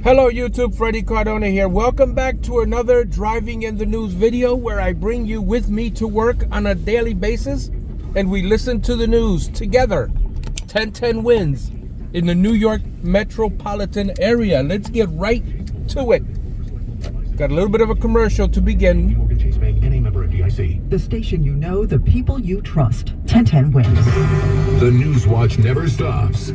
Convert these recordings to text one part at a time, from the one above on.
Hello YouTube, Freddie Cardona here. Welcome back to another Driving in the News video where I bring you with me to work on a daily basis and we listen to the news together. 1010 wins in the New York Metropolitan area. Let's get right to it. Got a little bit of a commercial to begin. Morgan Chase Bank and a member of FDIC. The station you know, the people you trust. 1010 wins. The News Watch never stops.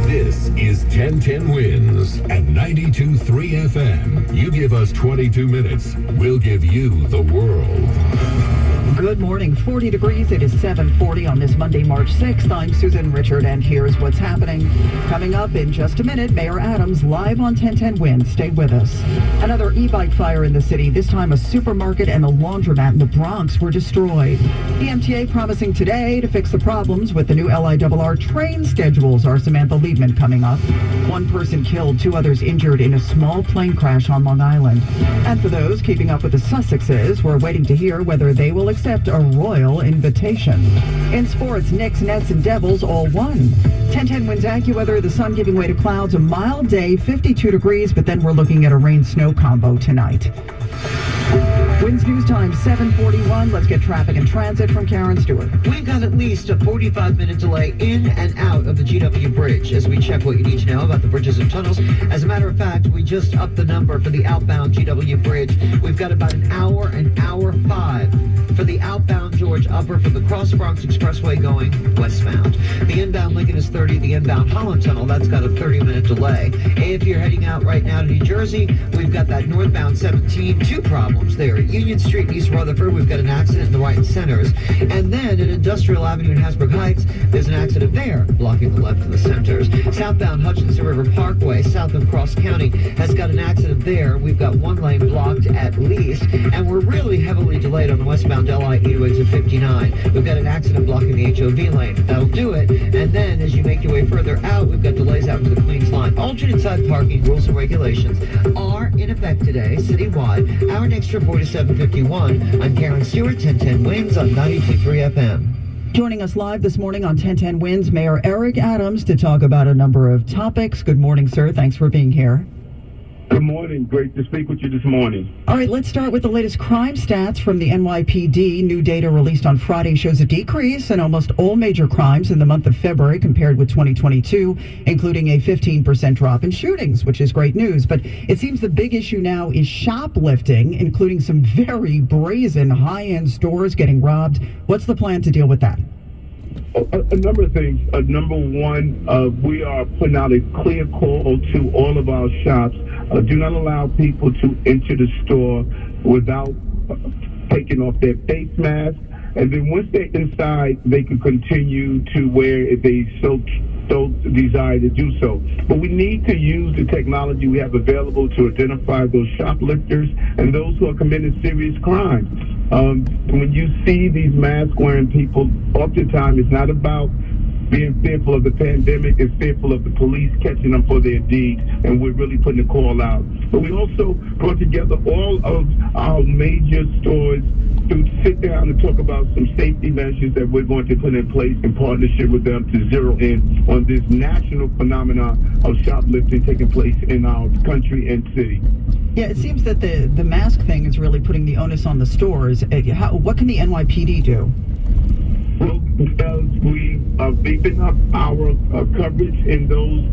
This is 1010 Wins at 92.3 FM. You give us 22 minutes, we'll give you the world. Good morning, 40 degrees. It is 7:40 on this Monday, March 6th. I'm Susan Richard, and here's what's happening. Coming up in just a minute, Mayor Adams live on 1010 Wins. Stay with us. Another e-bike fire in the city. This time a supermarket and a laundromat in the Bronx were destroyed. The MTA promising today to fix the problems with the new LIRR train schedules. Our Samantha Liebman coming up. One person killed, two others injured in a small plane crash on Long Island. And for those keeping up with the Sussexes, we're waiting to hear whether they will accept a royal invitation. In sports, Knicks, Nets, and Devils all won. 1010 Wins AccuWeather, the sun giving way to clouds, a mild day, 52 degrees, but then we're looking at a rain-snow combo tonight. Wins News Time, 7:41. Let's get traffic and transit from Karen Stewart. We've got at least a 45-minute delay in and out of the GW Bridge as we check what you need to know about the bridges and tunnels. As a matter of fact, we just upped the number for the outbound GW Bridge. We've got about an hour five for the outbound George Upper from the Cross Bronx Expressway going westbound. The inbound Lincoln is 30. The inbound Holland Tunnel, that's got a 30-minute delay. If you're heading out right now to New Jersey, we've got that northbound 17. Two problems there. At Union Street in East Rutherford, we've got an accident in the right centers. And then at Industrial Avenue in Hasbrook Heights, there's an accident there, blocking the left of the centers. Southbound Hutchinson River Parkway, south of Cross County, has got an accident there. We've got one lane blocked at least. And we're really heavily delayed on the westbound LI exit 59. We've got an accident blocking the HOV lane. That'll do it. And then as you make your way further out, we've got delays out to the Queens line. Alternate side parking rules and regulations are in effect today, citywide. Our next report is 7:51. I'm Karen Stewart, 1010 Wins on 92.3 FM. Joining us live this morning on 1010 Wins, Mayor Eric Adams, to talk about a number of topics. Good morning, sir. Thanks for being here. Good morning. Great to speak with you this morning. All right, let's start with the latest crime stats from the NYPD. New data released on Friday shows a decrease in almost all major crimes in the month of February compared with 2022, including a 15% drop in shootings, which is great news. But it seems the big issue now is shoplifting, including some very brazen high-end stores getting robbed. What's the plan to deal with that? A number of things. Number one, we are putting out a clear call to all of our shops. Do not allow people to enter the store without taking off their face mask. And then once they're inside, they can continue to wear if they so desire to do so. But we need to use the technology we have available to identify those shoplifters and those who are committing serious crimes. When you see these mask-wearing people, oftentimes it's not about being fearful of the pandemic, it's fearful of the police catching them for their deeds, and we're really putting a call out. But we also brought together all of our major stores to sit down and talk about some safety measures that we're going to put in place in partnership with them to zero in on this national phenomenon of shoplifting taking place in our country and city. Yeah, it seems that the mask thing is really putting the onus on the stores. What can the NYPD do? Well, we are beefing up our coverage in those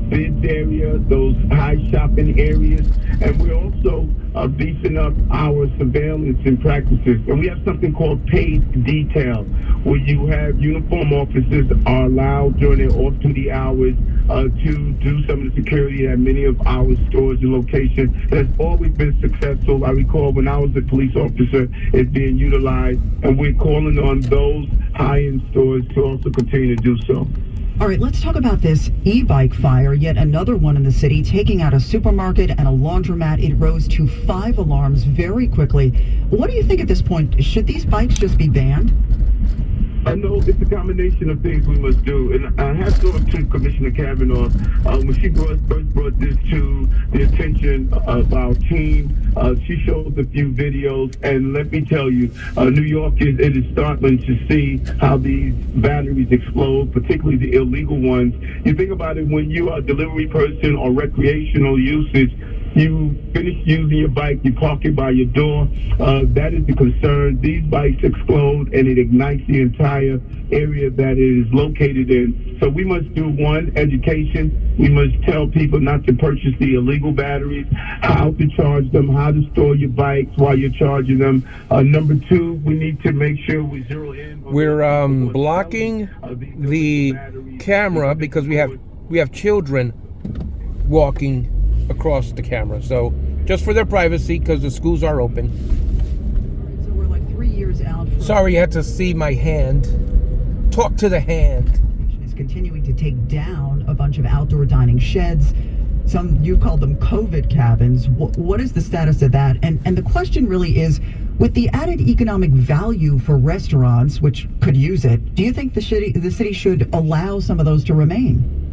bids areas, those high shopping areas, and we're also beefing up our surveillance and practices. And we have something called paid detail, where you have uniform officers are allowed during their off-duty hours to do some of the security at many of our stores and locations. That's always been successful. I recall when I was a police officer, it's being utilized, and we're calling on those high-end stores to also continue to do so. All right, let's talk about this e-bike fire, yet another one in the city, taking out a supermarket and a laundromat. It rose to 5 alarms very quickly. What do you think at this point? Should these bikes just be banned? No, it's a combination of things we must do. And I have talked to Commissioner Kavanaugh when she first brought this to the attention of our team. She showed a few videos, and let me tell you, New York it is startling to see how these batteries explode, particularly the illegal ones. You think about it, when you are a delivery person or recreational usage, you finish using your bike, you park it by your door. That is the concern. These bikes explode and it ignites the entire area that it is located in. So we must do one, education. We must tell people not to purchase the illegal batteries, how to charge them, how to store your bikes while you're charging them. Number two, we need to make sure we zero in. We're blocking the camera because we have children walking across the camera, so just for their privacy, because the schools are open. So we're like 3 years out. Sorry, you had to see my hand. Talk to the hand. Is continuing to take down a bunch of outdoor dining sheds. Some, you call them COVID cabins. What is the status of that? And the question really is, with the added economic value for restaurants, which could use it, do you think the city should allow some of those to remain?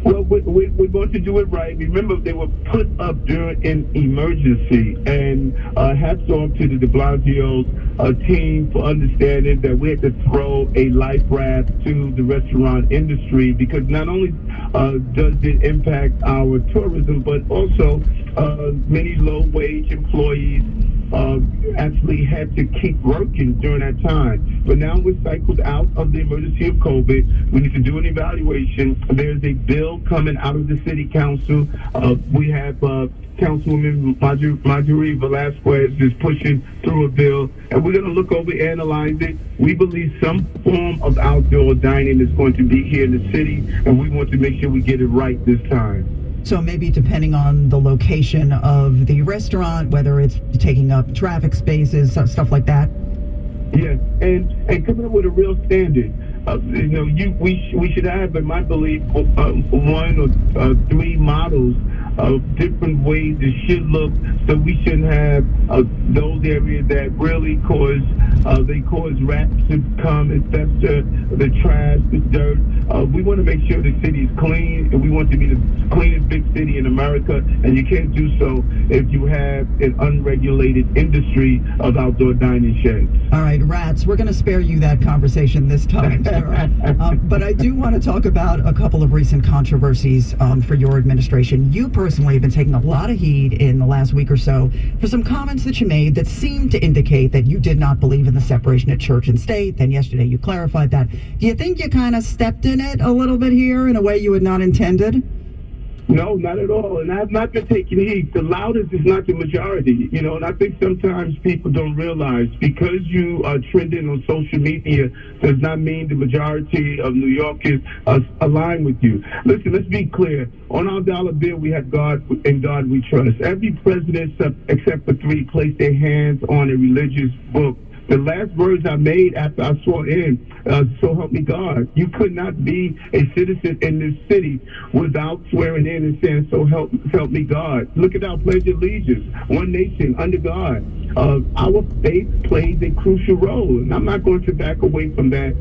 Well, we're going to do it right. Remember, they were put up during an emergency, and hats off to the de Blasio's team for understanding that we had to throw a life raft to the restaurant industry, because not only does it impact our tourism, but also many low-wage employees actually had to keep working during that time. But now we're cycled out of the emergency of COVID. We need to do an evaluation. There's a bill coming out of the city council. We have Councilwoman Marjorie Velasquez is pushing through a bill, and we're going to look over, analyze it. We believe some form of outdoor dining is going to be here in the city, and we want to make sure we get it right this time. So maybe depending on the location of the restaurant, whether it's taking up traffic spaces, stuff like that. Yeah, and coming up with a real standard. We should have, in my belief, one or three models of different ways it should look. So we shouldn't have those areas that really cause rats to come and fester, the trash, the dirt. We want to make sure the city is clean, and we want to be the cleanest big city in America. And you can't do so if you have an unregulated industry of outdoor dining sheds. All right, rats, we're going to spare you that conversation this time, sir. But I do want to talk about a couple of recent controversies for your administration. You personally have been taking a lot of heat in the last week or so for some comments that you made that seemed to indicate that you did not believe in the separation of church and state. Then yesterday you clarified that. Do you think you kind of stepped in it a little bit here in a way you had not intended? No, not at all. And I have not been taking heat. The loudest is not the majority, and I think sometimes people don't realize because you are trending on social media does not mean the majority of New Yorkers align with you. Listen, let's be clear. On our dollar bill, we have God, and God we trust. Every president except for three placed their hands on a religious book. The last words I made after I swore in, so help me God. You could not be a citizen in this city without swearing in and saying, so help me God. Look at our Pledge of Allegiance, one nation under God. Our faith plays a crucial role, and I'm not going to back away from that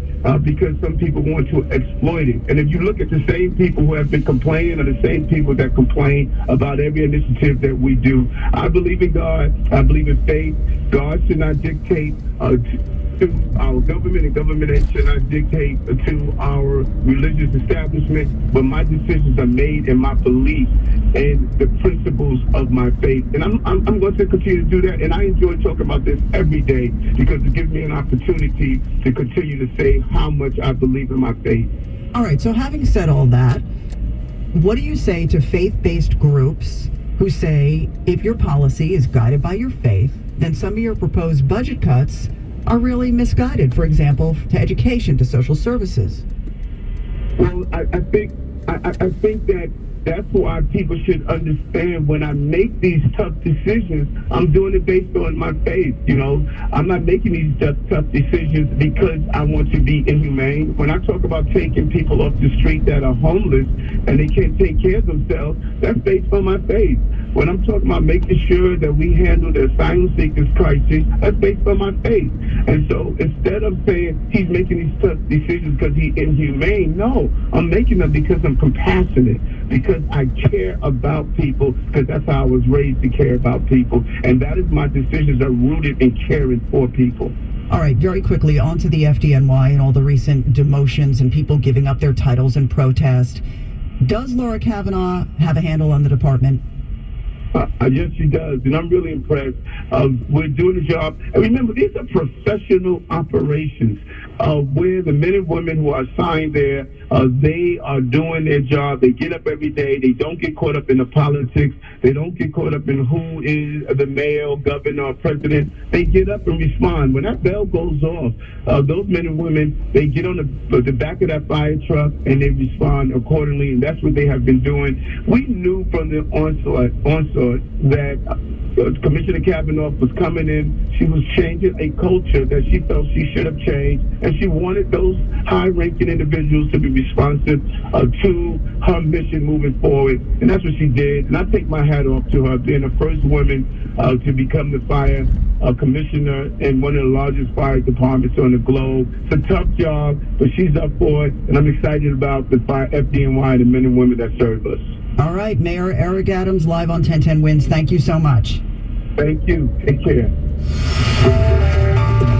because some people want to exploit it. And if you look at the same people who have been complaining are the same people that complain about every initiative that we do. I believe in God. I believe in faith. God should not dictate to our government, and government should not dictate to our religious establishment, but my decisions are made in my belief and the principles of my faith. And I'm going to continue to do that, and I enjoy talking about this every day because it gives me an opportunity to continue to say how much I believe in my faith. All right, so having said all that, what do you say to faith-based groups who say if your policy is guided by your faith, then some of your proposed budget cuts are really misguided, for example, to education, to social services? Well, I think that that's why people should understand when I make these tough decisions, I'm doing it based on my faith. I'm not making these tough decisions because I want to be inhumane. When I talk about taking people off the street that are homeless and they can't take care of themselves, that's based on my faith. When I'm talking about making sure that we handle the asylum seekers crisis, that's based on my faith. And so instead of saying he's making these tough decisions because he's inhumane, no, I'm making them because I'm compassionate, because I care about people, because that's how I was raised to care about people. And that is my decisions are rooted in caring for people. All right, very quickly, on to the FDNY and all the recent demotions and people giving up their titles in protest. Does Laura Kavanaugh have a handle on the department? Yes, she does, and I'm really impressed. We're doing the job. And remember, these are professional operations where the men and women who are assigned there, they are doing their job. They get up every day. They don't get caught up in the politics. They don't get caught up in who is the mayor, governor, or president. They get up and respond. When that bell goes off, those men and women, they get on the back of that fire truck and they respond accordingly, and that's what they have been doing. We knew from the onslaught that Commissioner Kavanaugh was coming in. She was changing a culture that she felt she should have changed, and she wanted those high-ranking individuals to be responsive to her mission moving forward, and that's what she did. And I take my hat off to her, being the first woman to become the fire commissioner in one of the largest fire departments on the globe. It's a tough job, but she's up for it, and I'm excited about the fire FDNY and the men and women that serve us. All right, Mayor Eric Adams, live on 1010 Wins. Thank you so much. Thank you. Take care.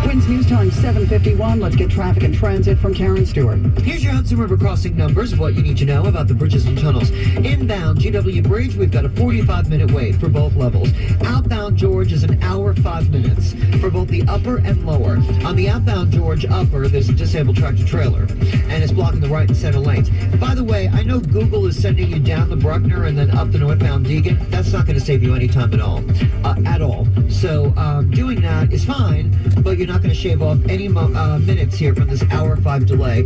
Wins News Time 7:51. Let's get traffic and transit from Karen Stewart. Here's your Hudson River crossing numbers, what you need to know about the bridges and tunnels. Inbound GW Bridge, we've got a 45-minute wait for both levels. Outbound George is an hour 5 minutes for both the upper and lower. On the outbound George upper, there's a disabled tractor trailer, and it's blocking the right and center lanes. By the way, I know Google is sending you down the Bruckner and then up the northbound Deegan. That's not going to save you any time at all. So doing that is fine, but you're not going to shave off any minutes here from this hour 5 delay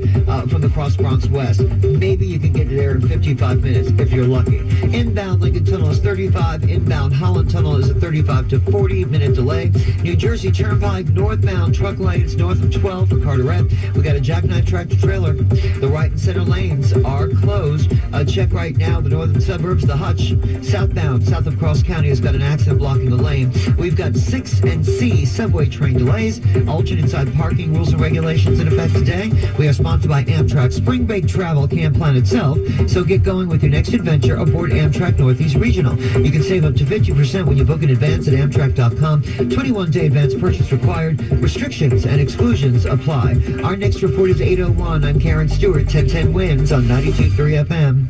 from the Cross Bronx West. Maybe you can get there in 55 minutes if you're lucky. Inbound Lincoln Tunnel is 35. Inbound Holland Tunnel is a 35 to 40 minute delay. New Jersey Turnpike northbound truck lanes north of 12 for Carteret. We got a jackknife tractor trailer. The right and center lanes are closed. Check right now the northern suburbs. The Hutch southbound south of Cross County has got an accident blocking the lane. We've got 6 and C subway train delays. Alternate side parking rules and regulations in effect today. We are sponsored by Amtrak. Spring break travel can plan itself, so get going with your next adventure aboard Amtrak Northeast Regional. You can save up to 50% when you book in advance at Amtrak.com. 21-day advance purchase required. Restrictions and exclusions apply. Our next report is 8:01. I'm Karen Stewart. 1010 Wins on 92.3 FM.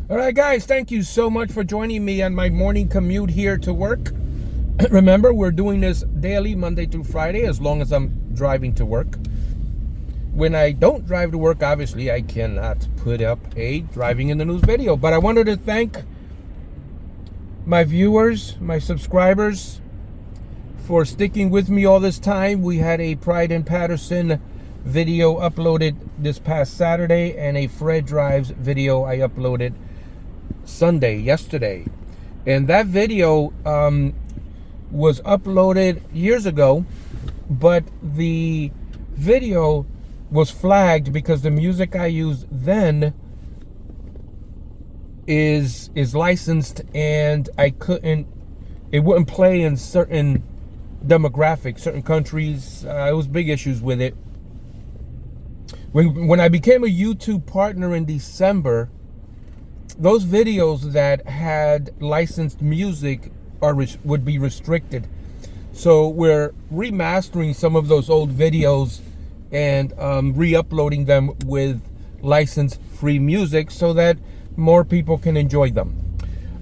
All right, guys, thank you so much for joining me on my morning commute here to work. Remember, we're doing this daily, Monday through Friday, as long as I'm driving to work. When I don't drive to work, obviously, I cannot put up a driving in the news video. But I wanted to thank my viewers, my subscribers, for sticking with me all this time. We had a Pride in Patterson video uploaded this past Saturday, and a Fred Drives video I uploaded yesterday. And that video was uploaded years ago, but the video was flagged because the music I used then is licensed, and it wouldn't play in certain demographics, certain countries. It was big issues with it. When I became a YouTube partner in December, those videos that had licensed music would be restricted. So we're remastering some of those old videos and re-uploading them with license-free music so that more people can enjoy them.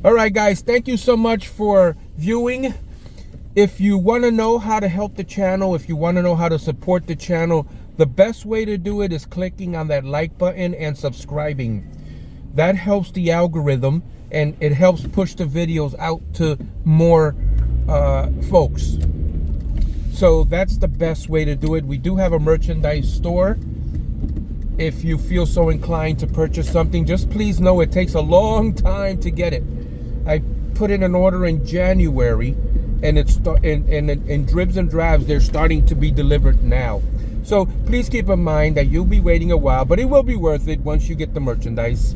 All right, guys, thank you so much for viewing. If you want to know how to help the channel, if you want to know how to support the channel, the best way to do it is clicking on that like button and subscribing. That helps the algorithm, and it helps push the videos out to more folks. So that's the best way to do it. We do have a merchandise store. if you feel so inclined to purchase something, just please know it takes a long time to get it. I put in an order in January, and it's in dribs and drabs, they're starting to be delivered now. So please keep in mind that you'll be waiting a while, but it will be worth it once you get the merchandise.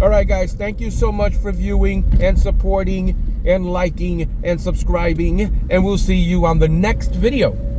All right, guys, thank you so much for viewing and supporting and liking and subscribing, and we'll see you on the next video.